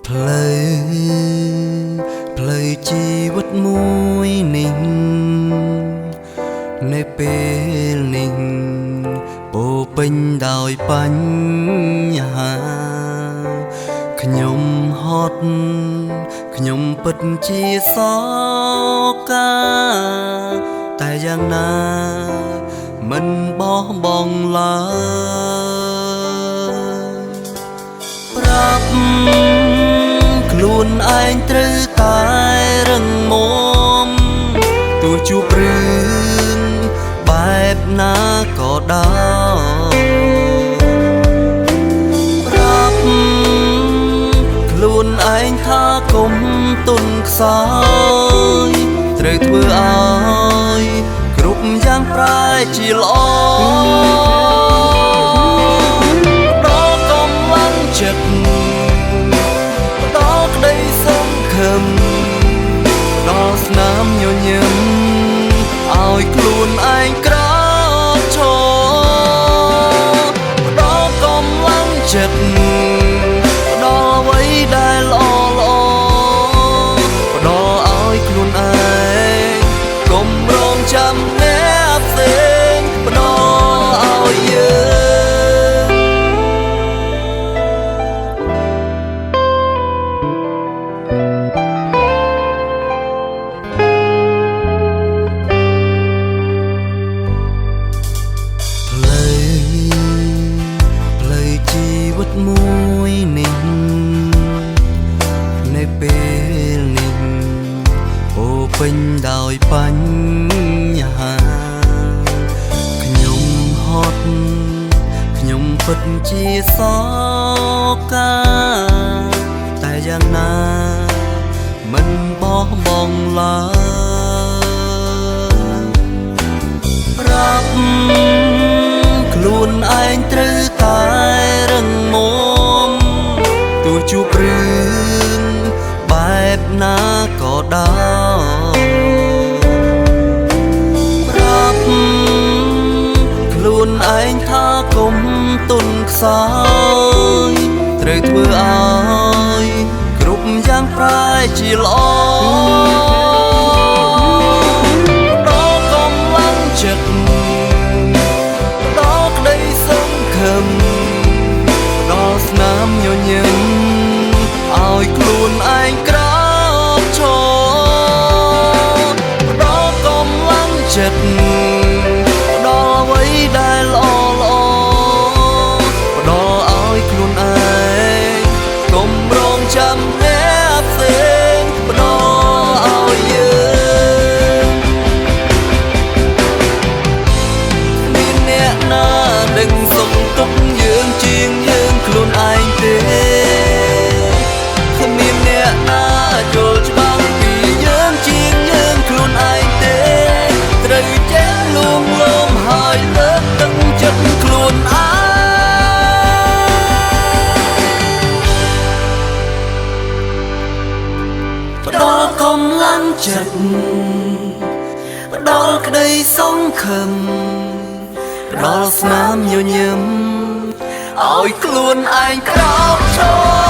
ផ្លូវជីវិតមួយនេះនៅពេលនេះពោពេញដោយបញ្ហាខ្ញុំហត់ខ្ញុំពិតជាសោកាតែយ៉ាងណាមិនបោះបង់ឡើយប្រាប់ខ្លួនឯងត្រូវតែរឹងមាំទោះជួបរឿងបែបណាក៏ដោយប្រាប់ខ្លួនឯងថាកុំទុនខ្សោយត្រូវធ្វើឲ្យគ្រប់យ៉ាងប្រែជាល្អដល់កម្លាំងចិត្តដល់ក្តីសង្ឃឹមដល់ស្នាមញញឹមឲ្យខ្លួនឯងក្រោកឈរដល់កម្លាំងចិត្តដល់អ្វីដែលល្អដល់ឲ្យខ្លួនឯងកុំរងចាំអ្នកផ្សេងផ្ដល់ឲ្យយើងផ្លូវជីវិតមួយនេះនៅពេលនេះពោពេញដោយបញ្ហាខ្ញុំហត់ខ្ញុំពិតជាសោកាតែយ៉ាងណាមិនបោះបង់ឡើយប្រាប់ខ្លួនឯងត្រូវតែរឹងមាំទោះជួបរឿងបែបណាក៏ដោយប្រាប់ខ្លួនឯងថាកុំទុនខ្សោយត្រូវធ្វើឲ្យគ្រប់យ៉ាងប្រែជាល្អដល់កម្លាំងចិត្តដល់ក្តីសង្ឃឹមដល់ស្នាមញញឹមឲ្យខ្លួនឯងក្រោកឈរដល់កម្លាំងចិត្តដល់អ្វីដែលល្អផ្ដល់ឲ្យខ្លួនឯងកុំរងចាំអ្នកផ្សេងផ្ដល់ឲ្យយើងមានអ្នកណាដឹងសុខទុក្ខយើងជាងយើងខ្លួនឯងទេគ្មានអ្នកណាយល់ច្បាស់ពីយើងជាងយើងខ្លួនឯងទេត្រូវចេះលួងលោមហើយលើកទឹកចិត្តខ្លួនឯងផ្ដល់កម្លាំងចិត្តផ្ដល់ក្តីសង្ឃឹមផ្ដល់ស្នាមញញឹមឲ្យខ្លួនឯងក្រោកឈរ